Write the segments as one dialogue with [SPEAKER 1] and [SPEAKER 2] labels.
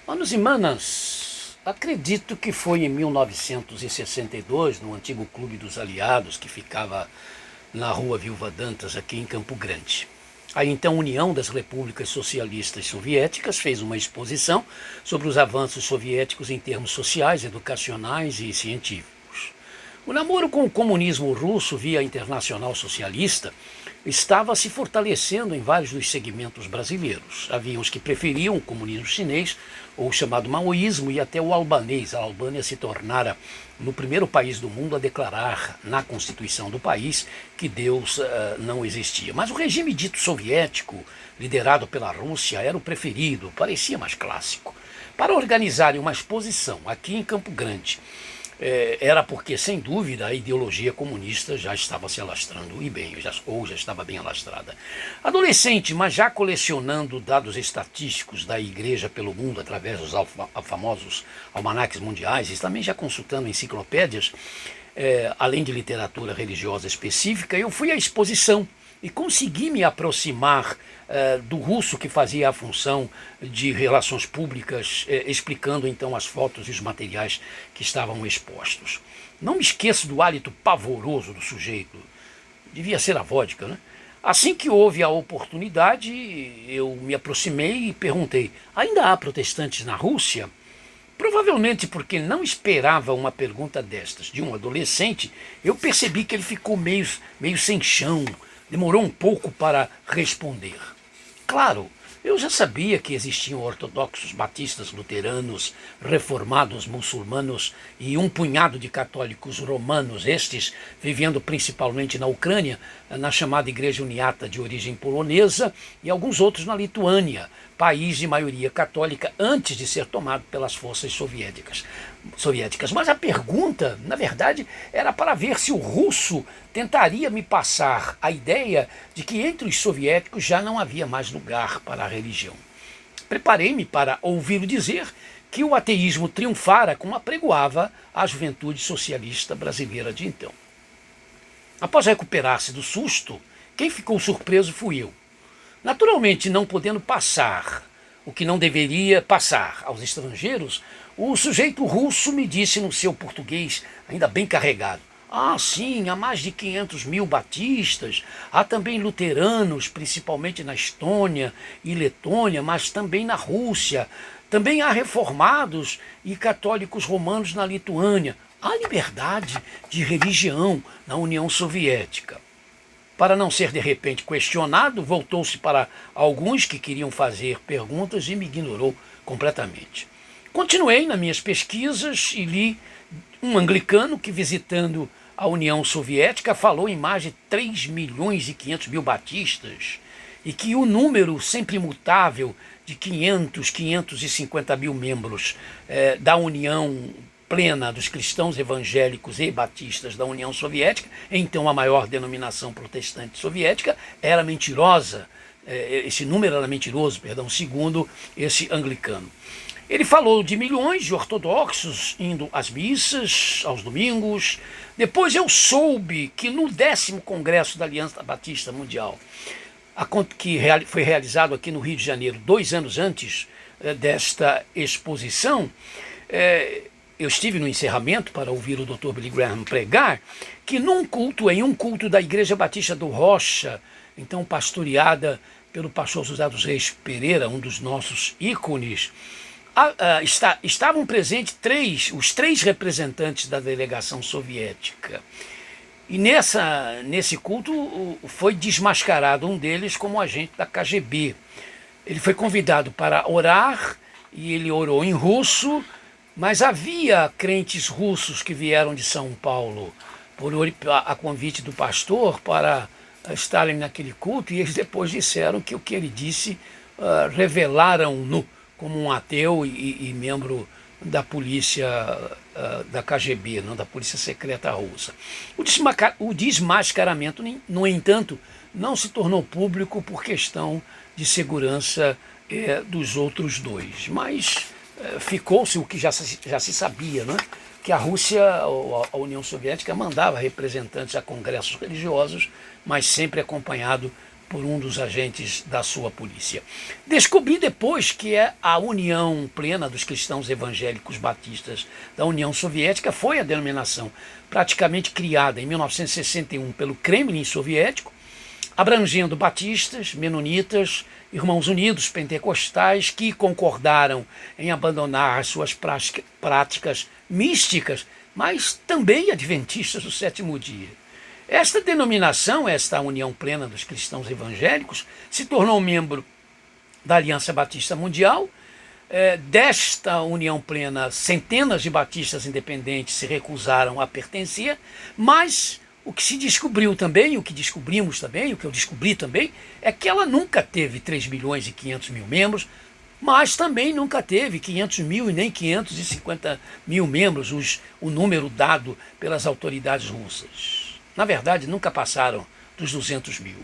[SPEAKER 1] Manos e manas, acredito que foi em 1962, no antigo Clube dos Aliados, que ficava na Rua Viúva Dantas, aqui em Campo Grande. A então União das Repúblicas Socialistas Soviéticas fez uma exposição sobre os avanços soviéticos em termos sociais, educacionais e científicos. O namoro com o comunismo russo via Internacional Socialista estava se fortalecendo em vários dos segmentos brasileiros. Havia os que preferiam o comunismo chinês, ou o chamado maoísmo, e até o albanês. A Albânia se tornara no primeiro país do mundo a declarar na Constituição do país que Deus não existia. Mas o regime dito soviético, liderado pela Rússia, era o preferido, parecia mais clássico. Para organizarem uma exposição aqui em Campo Grande, era porque, sem dúvida, a ideologia comunista já estava se alastrando, e bem, ou já estava bem alastrada. Adolescente, mas já colecionando dados estatísticos da igreja pelo mundo através dos famosos almanaques mundiais, e também já consultando enciclopédias, além de literatura religiosa específica, eu fui à exposição e consegui me aproximar do russo que fazia a função de relações públicas, explicando então as fotos e os materiais que estavam expostos. Não me esqueço do hálito pavoroso do sujeito. Devia ser a vodka, né? Assim que houve a oportunidade, eu me aproximei e perguntei: ainda há protestantes na Rússia? Provavelmente porque não esperava uma pergunta destas de um adolescente, eu percebi que ele ficou meio sem chão. Demorou um pouco para responder. Claro, eu já sabia que existiam ortodoxos, batistas, luteranos, reformados, muçulmanos e um punhado de católicos romanos, estes vivendo principalmente na Ucrânia, na chamada Igreja Uniata de origem polonesa, e alguns outros na Lituânia, país de maioria católica antes de ser tomado pelas forças soviéticas. Mas a pergunta, na verdade, era para ver se o russo tentaria me passar a ideia de que entre os soviéticos já não havia mais lugar para a religião. Preparei-me para ouvi-lo dizer que o ateísmo triunfara como apregoava a juventude socialista brasileira de então. Após recuperar-se do susto, quem ficou surpreso fui eu. Naturalmente, não podendo passar o que não deveria passar aos estrangeiros, o sujeito russo me disse no seu português, ainda bem carregado: ah, sim, há mais de 500 mil batistas, há também luteranos, principalmente na Estônia e Letônia, mas também na Rússia. Também há reformados e católicos romanos na Lituânia. Há liberdade de religião na União Soviética. Para não ser de repente questionado, voltou-se para alguns que queriam fazer perguntas e me ignorou completamente. Continuei nas minhas pesquisas e li um anglicano que, visitando a União Soviética, falou em mais de 3 milhões e 500 mil batistas e que o número sempre imutável de 550 mil membros da União plena dos cristãos evangélicos e batistas da União Soviética, então a maior denominação protestante soviética, era mentirosa. Esse número era mentiroso, segundo esse anglicano. Ele falou de milhões de ortodoxos indo às missas, aos domingos. Depois eu soube que no 10º Congresso da Aliança Batista Mundial, que foi realizado aqui no Rio de Janeiro 2 anos antes desta exposição, eu estive no encerramento para ouvir o Dr. Billy Graham pregar, que em um culto da Igreja Batista do Rocha, então pastoreada pelo pastor José dos Reis Pereira, um dos nossos ícones, estavam presentes os três representantes da delegação soviética. E nesse culto foi desmascarado um deles como agente da KGB. Ele foi convidado para orar e ele orou em russo, mas havia crentes russos que vieram de São Paulo a convite do pastor para estarem naquele culto, e eles depois disseram que o que ele disse revelaram-no como um ateu e membro da polícia da KGB, não, da Polícia Secreta Russa. O desmascaramento, no entanto, não se tornou público por questão de segurança dos outros dois, mas ficou-se o que já se sabia, né? Que a Rússia, a União Soviética, mandava representantes a congressos religiosos, mas sempre acompanhado por um dos agentes da sua polícia. Descobri depois que a União Plena dos Cristãos Evangélicos Batistas da União Soviética foi a denominação praticamente criada em 1961 pelo Kremlin soviético, abrangendo batistas, menonitas, irmãos unidos, pentecostais, que concordaram em abandonar as suas práticas místicas, mas também adventistas do sétimo dia. Esta denominação, esta União Plena dos Cristãos Evangélicos, se tornou membro da Aliança Batista Mundial. Desta União Plena, centenas de batistas independentes se recusaram a pertencer, mas o que se descobriu também, o que descobrimos também, o que eu descobri também, é que ela nunca teve 3 milhões e 500 mil membros, mas também nunca teve 500 mil e nem 550 mil membros, o número dado pelas autoridades russas. Na verdade, nunca passaram dos 200 mil.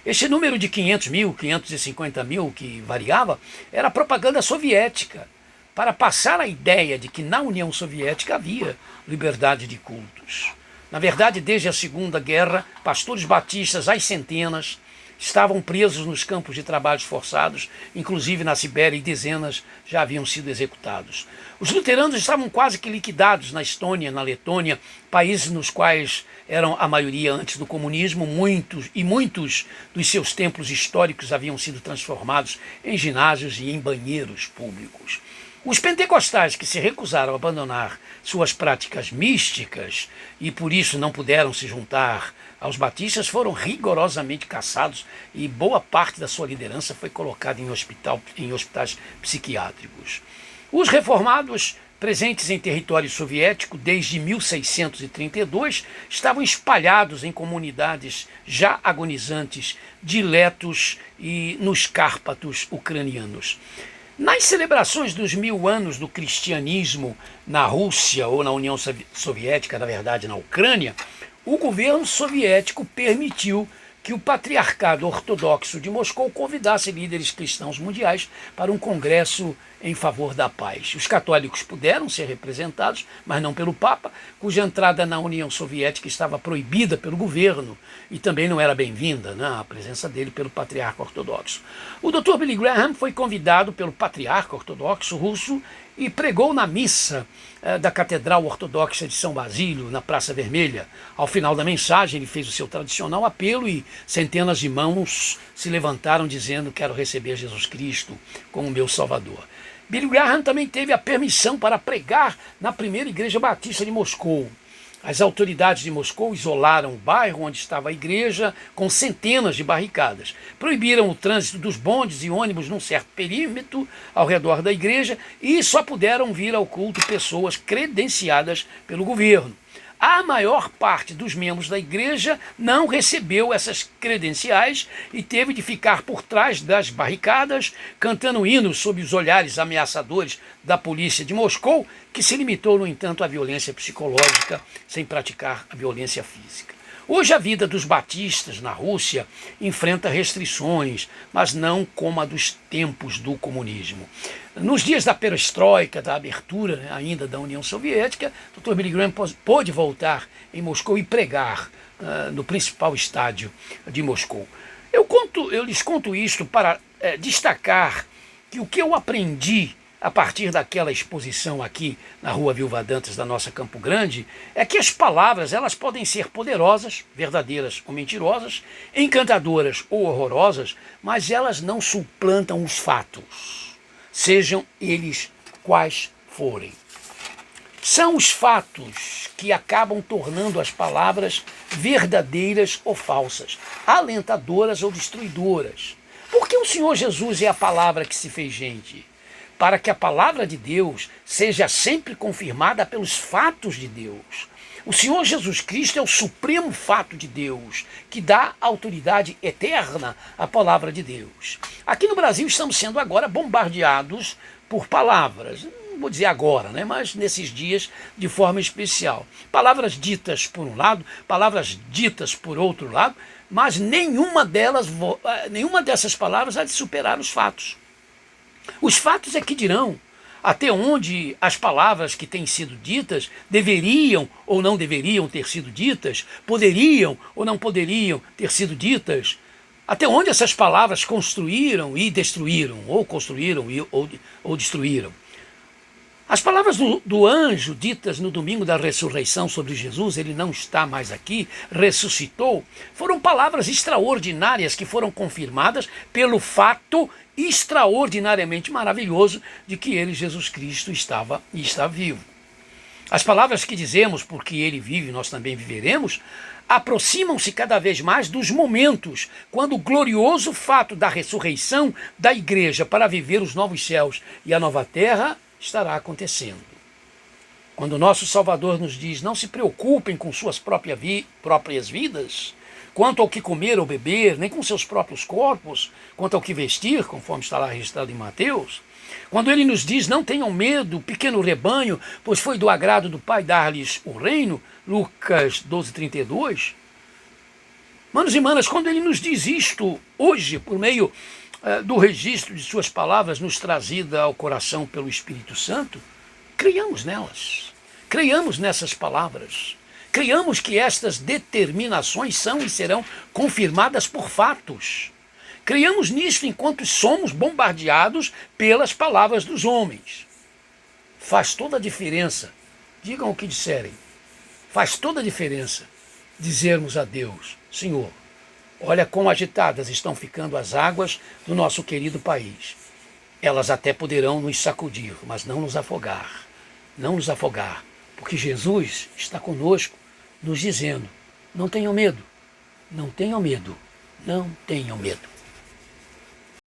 [SPEAKER 1] Este número de 500 mil, 550 mil, que variava, era propaganda soviética, para passar a ideia de que na União Soviética havia liberdade de cultos. Na verdade, desde a Segunda Guerra, pastores batistas às centenas estavam presos nos campos de trabalhos forçados, inclusive na Sibéria, e dezenas já haviam sido executados. Os luteranos estavam quase que liquidados na Estônia, na Letônia, países nos quais eram a maioria antes do comunismo, muitos dos seus templos históricos haviam sido transformados em ginásios e em banheiros públicos. Os pentecostais, que se recusaram a abandonar suas práticas místicas e por isso não puderam se juntar aos batistas, foram rigorosamente caçados e boa parte da sua liderança foi colocada em hospitais psiquiátricos. Os reformados, presentes em território soviético desde 1632, estavam espalhados em comunidades já agonizantes de Letos e nos Cárpatos ucranianos. Nas celebrações dos 1000 anos do cristianismo na Rússia ou na União Soviética, na verdade na Ucrânia, o governo soviético permitiu que o Patriarcado Ortodoxo de Moscou convidasse líderes cristãos mundiais para um congresso em favor da paz. Os católicos puderam ser representados, mas não pelo Papa, cuja entrada na União Soviética estava proibida pelo governo e também não era bem-vinda, né, a presença dele pelo Patriarca Ortodoxo. O Dr. Billy Graham foi convidado pelo Patriarca Ortodoxo russo e pregou na missa da Catedral Ortodoxa de São Basílio, na Praça Vermelha. Ao final da mensagem, ele fez o seu tradicional apelo e centenas de mãos se levantaram dizendo: quero receber Jesus Cristo como meu Salvador. Billy Graham também teve a permissão para pregar na primeira igreja batista de Moscou. As autoridades de Moscou isolaram o bairro onde estava a igreja com centenas de barricadas. Proibiram o trânsito dos bondes e ônibus num certo perímetro ao redor da igreja e só puderam vir ao culto pessoas credenciadas pelo governo. A maior parte dos membros da igreja não recebeu essas credenciais e teve de ficar por trás das barricadas, cantando hinos sob os olhares ameaçadores da polícia de Moscou, que se limitou, no entanto, à violência psicológica, sem praticar a violência física. Hoje a vida dos batistas na Rússia enfrenta restrições, mas não como a dos tempos do comunismo. Nos dias da perestroika, da abertura, né, ainda da União Soviética, o Dr. Billy Graham pôde voltar em Moscou e pregar no principal estádio de Moscou. Eu lhes conto isto para destacar que o que eu aprendi a partir daquela exposição aqui na Rua Viúva Dantas da nossa Campo Grande, é que as palavras elas podem ser poderosas, verdadeiras ou mentirosas, encantadoras ou horrorosas, mas elas não suplantam os fatos, sejam eles quais forem. São os fatos que acabam tornando as palavras verdadeiras ou falsas, alentadoras ou destruidoras. Porque o Senhor Jesus é a palavra que se fez gente, para que a palavra de Deus seja sempre confirmada pelos fatos de Deus. O Senhor Jesus Cristo é o supremo fato de Deus, que dá autoridade eterna à palavra de Deus. Aqui no Brasil estamos sendo agora bombardeados por palavras, não vou dizer agora, né, mas nesses dias de forma especial. Palavras ditas por um lado, palavras ditas por outro lado, mas nenhuma dessas palavras há de superar os fatos. Os fatos é que dirão até onde as palavras que têm sido ditas deveriam ou não deveriam ter sido ditas, poderiam ou não poderiam ter sido ditas, Até onde essas palavras construíram e destruíram, ou construíram ou destruíram. As palavras do anjo ditas no domingo da ressurreição sobre Jesus, ele não está mais aqui, ressuscitou, foram palavras extraordinárias que foram confirmadas pelo fato extraordinariamente maravilhoso de que ele, Jesus Cristo, estava e está vivo. As palavras que dizemos, porque ele vive, nós também viveremos, aproximam-se cada vez mais dos momentos quando o glorioso fato da ressurreição da igreja para viver os novos céus e a nova terra estará acontecendo. Quando o nosso Salvador nos diz, não se preocupem com suas próprias vidas, quanto ao que comer ou beber, nem com seus próprios corpos, quanto ao que vestir, conforme está lá registrado em Mateus. Quando ele nos diz, não tenham medo, pequeno rebanho, pois foi do agrado do Pai dar-lhes o reino, Lucas 12:32. Manos e manas, quando ele nos diz isto hoje, por meio do registro de suas palavras nos trazida ao coração pelo Espírito Santo, creiamos nelas, creiamos nessas palavras, creiamos que estas determinações são e serão confirmadas por fatos. Creiamos nisso enquanto somos bombardeados pelas palavras dos homens. Faz toda a diferença, digam o que disserem, faz toda a diferença dizermos a Deus, Senhor, olha quão agitadas estão ficando as águas do nosso querido país. Elas até poderão nos sacudir, mas não nos afogar. Não nos afogar, porque Jesus está conosco, nos dizendo, não tenham medo, não tenham medo, não tenham medo.